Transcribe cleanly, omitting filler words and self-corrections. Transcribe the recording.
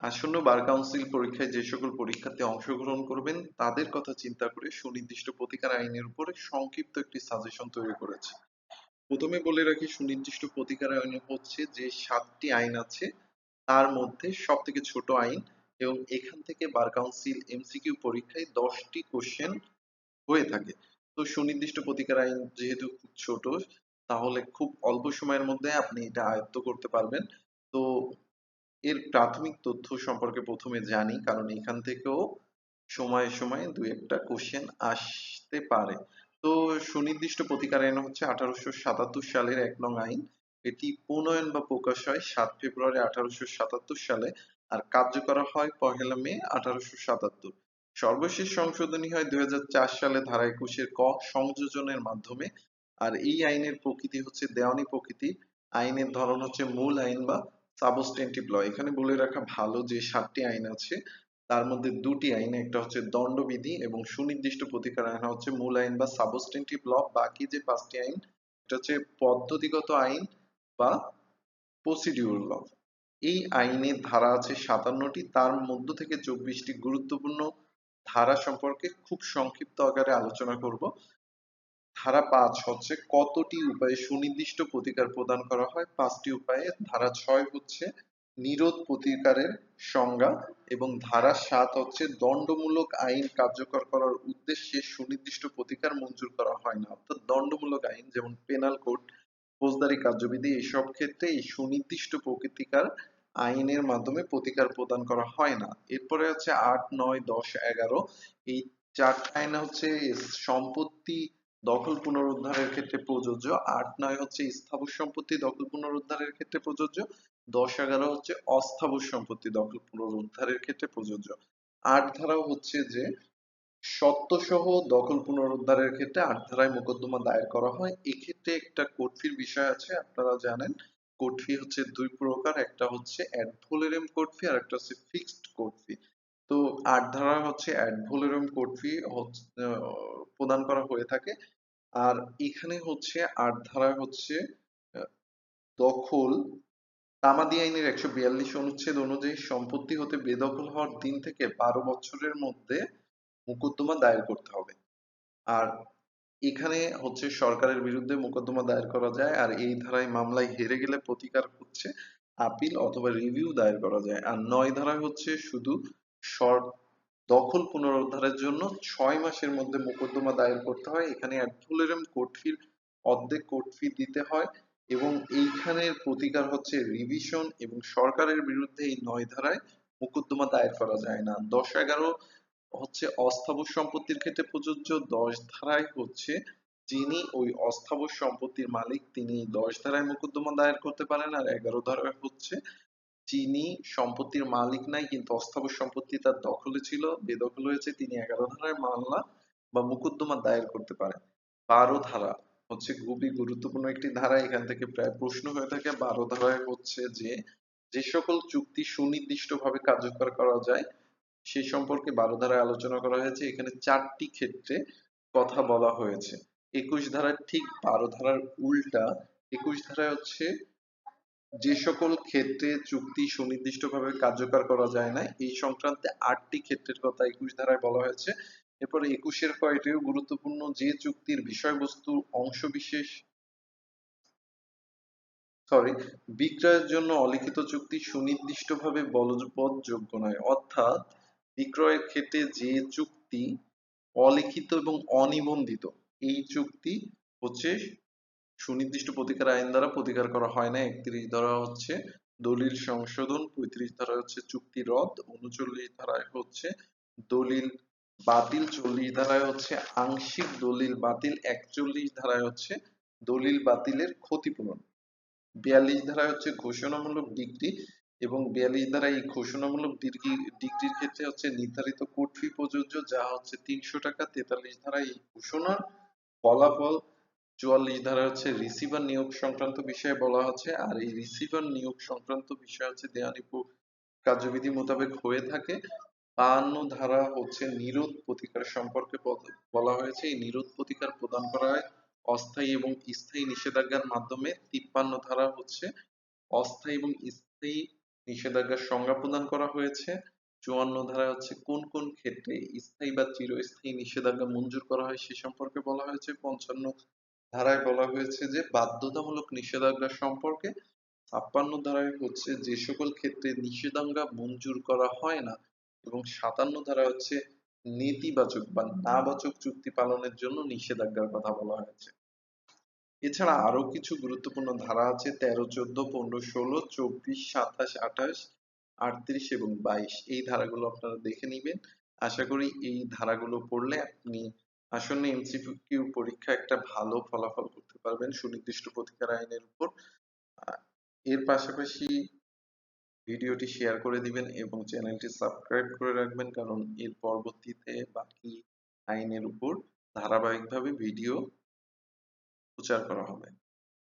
আসন্ন bar council পরীক্ষায় যে সকল পরীক্ষার্থী অংশগ্রহণ করবেন তাদের কথা চিন্তা করে সুনির্দিষ্ট প্রতিকার আইনের উপরে সংক্ষিপ্ত একটি সাজেশন তৈরি করেছি। প্রথমে বলে রাখি, সুনির্দিষ্ট প্রতিকার আইনে হচ্ছে যে 7টি আইন আছে তার মধ্যে সব থেকে ছোট আইন, এবং এখান থেকে বার কাউন্সিল এমসিকিউ পরীক্ষায় 10টি কোশ্চেন হয়ে থাকে। তো সুনির্দিষ্ট প্রতিকার আইন যেহেতু খুব ছোট, তাহলে খুব অল্প সময়ের মধ্যে আপনি এটা আয়ত্ত করতে পারবেন। তো এর প্রাথমিক তথ্য সম্পর্কে প্রথমে জানি, কারণ এখান থেকেও সময়ে সময়ে দুই একটা কোশ্চেন আসতে পারে। তো সুনির্দিষ্ট প্রতিকার আইন হচ্ছে 1877 সালের 1 নং আইন। এটি প্রণয়ন বা প্রকাশ হয় 7 ফেব্রুয়ারি 1877 সালে, আর কার্যকর হয় 1 মে 1877। সর্বশেষ সংশোধনী হয় 2004 সালে ধারা 21-এর ক সংযোজনের মাধ্যমে। আর এই আইনের প্রকৃতি হচ্ছে দেওয়ানি প্রকৃতি। আইনের ধরন হচ্ছে মূল আইন বা সাবস্টেন্টিভ ল। এখানে বলে রাখা ভালো যে 7টি আইন আছে তার মধ্যে 2টি আইন, একটা হচ্ছে দণ্ডবিধি এবং সুনির্দিষ্ট প্রতিকার আইন হচ্ছে মূল আইন বা সাবস্টেন্টিভ ল। বাকি যে 5টি আইন এটা হচ্ছে পদ্ধতিগত আইন বা প্রসিডিউর ল। এই আইনের ধারা আছে 57টি, তার মধ্য থেকে 24টি গুরুত্বপূর্ণ ধারা সম্পর্কে খুব সংক্ষিপ্ত আকারে আলোচনা করব। ধারা 5 হচ্ছে কতটি উপায়ে সুনির্দিষ্ট প্রতিকার প্রদান করা হয়, 5টি উপায়ে। ধারা 6 হচ্ছে নিরোধ প্রতিকারের সংজ্ঞা, এবং ধারা 7 হচ্ছে দণ্ডমূলক আইন কার্যকর করার উদ্দেশ্যে সুনির্দিষ্ট প্রতিকার মঞ্জুর করা হয় না। অর্থাৎ দণ্ডমূলক আইন যেমন পেনাল কোড, ফৌজদারি কার্যবিধি, এসব ক্ষেত্রে এই সুনির্দিষ্ট প্রতিকার আইনের মাধ্যমে প্রতিকার প্রদান করা হয় না। এরপরে হচ্ছে 8, 9, 10, 11। এই 4টা আইন হচ্ছে সম্পত্তি দখল পুনরুদ্ধারের ক্ষেত্রে প্রযোজ্য। 8, 9 হচ্ছে স্থাবর সম্পত্তি দখল পুনরুদ্ধারের ক্ষেত্রে প্রযোজ্য। 10, 11 হচ্ছে অস্থাবর সম্পত্তি দখল পুনরুদ্ধারের ক্ষেত্রে প্রযোজ্য। 8 ধারাও হচ্ছে যে সত্ত্বসহ দখল পুনরুদ্ধারের ক্ষেত্রে 8 ধারায় মোকদ্দমা দায়ের করা হয়। এক্ষেত্রে একটা কোর্ট ফির বিষয় আছে, আপনারা জানেন। কোর্ট ফি হচ্ছে দুই প্রকার, একটা হচ্ছে অ্যাড ভোলেরম কোর্ট ফি আর একটা হচ্ছে ফিক্সড কোর্ট ফি। তো 8 ধারা হচ্ছে অ্যাড ভোলেরম কোর্ট ফি প্রদান করা হয়ে থাকে। আর এখানে হচ্ছে 8 ধারায় হচ্ছে আহ, দখল তামাদি আইনের 142 অনুচ্ছেদ অনুযায়ী সম্পত্তি হতে বেদখল হওয়ার দিন থেকে 12 বছরের মধ্যে মোকদ্দমা দায়ের করতে হবে। আর এখানে হচ্ছে সরকারের বিরুদ্ধে মোকদ্দমা দায়ের করা যায়, আর এই ধারায় মামলায় হেরে গেলে প্রতিকার হচ্ছে আপিল অথবা রিভিউ দায়ের করা যায়। আর 9 ধারায় হচ্ছে শুধু সর দখল পুনরুদ্ধারের জন্য 6 মাসের মধ্যে মোকদ্দমা দায়ের করতে হয়। এখানে অ্যাড ভুলেরম কোর্ট ফির অর্ধেক কোর্ট ফি দিতে হয়, এবং এইখানের প্রতিকার হচ্ছে রিভিশন, এবং সরকারের বিরুদ্ধে এই 9 ধারায় মোকদ্দমা দায়ের করা যায় না। 10, 11 হচ্ছে অস্থাবর সম্পত্তির ক্ষেত্রে প্রযোজ্য। 10 ধারায় হচ্ছে যিনি ওই অস্থাবর সম্পত্তির মালিক তিনি 10 ধারায় মোকদ্দমা দায়ের করতে পারেন। আর 11 ধারায় হচ্ছে যিনি সম্পত্তির মালিক নাই কিন্তু অস্থাবর সম্পত্তি তার দখলে ছিল, বেদখল হয়েছে, তিনি 11 ধারায় মামলা বা মোকদ্দমা দায়ের করতে পারেন। 12 ধারা হচ্ছে খুবই গুরুত্বপূর্ণ একটি ধারা, এখান থেকে প্রায় প্রশ্ন হয়ে থাকে। 12 ধারায় হচ্ছে যে যে সকল চুক্তি সুনির্দিষ্টভাবে কার্যকর করা যায় সে সম্পর্কে 12 ধারায় আলোচনা করা হয়েছে। এখানে 4টি ক্ষেত্রে কথা বলা হয়েছে। 21 ধারার ঠিক 12 ধারার উল্টা। 21 ধারায় হচ্ছে যে সকল ক্ষেত্রে চুক্তি সুনির্দিষ্টভাবে কার্যকর করা যায় না এই সংক্রান্তে 8টি ক্ষেত্রের কথা 21 ধারায় বলা হয়েছে। এরপরে 21-এর কয়টিও গুরুত্বপূর্ণ, যে চুক্তির বিষয়বস্তু অংশবিশেষ সরি বিক্রয়ের জন্য অলিখিত চুক্তি সুনির্দিষ্টভাবে বলবৎযোগ্য নয়। অর্থাৎ বিক্রয়ের ক্ষেত্রে যে চুক্তি অলিখিত এবং অনিবন্ধিত, এই চুক্তি হচ্ছে সুনির্দিষ্ট প্রতিকার আইন দ্বারা প্রতিকার করা হয় না। 31 ধারা হচ্ছে দলিল সংশোধন, 35 ধারা হচ্ছে চুক্তি রদ, 39 ধারায় হচ্ছে দলিল বাতিল, 40 ধারায় হচ্ছে আংশিক দলিল বাতিল, 41 ধারায় হচ্ছে দলিল বাতিলের ক্ষতিপূরণ, 42 ধারায় হচ্ছে ঘোষণামূলক ডিক্রি, এবং 42 ধারায় এই ঘোষণামূলক ডিক্রির ক্ষেত্রে হচ্ছে নির্ধারিত কোর্ট ফি প্রযোজ্য যা হচ্ছে 300 টাকা। 43 ধারায় এই ঘোষণার ফলাফল, 44 ধারা হচ্ছে রিসিভার নিয়োগ সংক্রান্ত বিষয়ে বলা হচ্ছে, আর এই রিসিভার নিয়োগ সংক্রান্ত বিষয় হচ্ছে দেওয়ানি কার্যবিধি মোতাবেক হয়ে থাকে। 52 ধারা হচ্ছে নিরোধ প্রতিকার সম্পর্কে বলা হয়েছে। এই নিরোধ প্রতিকার প্রদান করা হয় অস্থায়ী এবং স্থায়ী নিষেধাজ্ঞার মাধ্যমে। 53 ধারা হচ্ছে অস্থায়ী এবং স্থায়ী নিষেধাজ্ঞার সংজ্ঞা প্রদান করা হয়েছে। ৫৪ ধারায় হচ্ছে কোন কোন ক্ষেত্রে স্থায়ী বা চিরস্থায়ী নিষেধাজ্ঞা মঞ্জুর করা হয় সে সম্পর্কে বলা হয়েছে। ৫৫ ধারায় বলা হয়েছে যে বাধ্যতামূলক নিষেধাজ্ঞা সম্পর্কে। ৫৬ ধারায় হচ্ছে যে সকল ক্ষেত্রে নিষেধাজ্ঞা মঞ্জুর করা হয় না, এবং ৫৭ ধারা হচ্ছে নেতিবাচক বা নাবাচক চুক্তি পালনের জন্য নিষেধাজ্ঞার কথা বলা হয়েছে। এছাড়া আরো কিছু গুরুত্বপূর্ণ ধারা আছে ১৩, ১৪, ১৫, ১৬, ২৪, ২৭, ২৮, ৩৮ এবং ২২। এই ধারাগুলো আপনারা দেখে নিবেন। আশা করি এই ধারাগুলো পড়লে আপনি আসন্ন এমসিকিউ পরীক্ষায় একটা ভালো ফলাফল করতে পারবেন সুনির্দিষ্ট প্রতিকার আইনের উপর। আহ, এর পাশাপাশি ভিডিওটি শেয়ার করে দিবেন এবং চ্যানেলটি সাবস্ক্রাইব করে রাখবেন, কারণ এর পরবর্তীতে বাকি আইনের উপর ধারাবাহিকভাবে ভিডিও প্রচার করা হবে।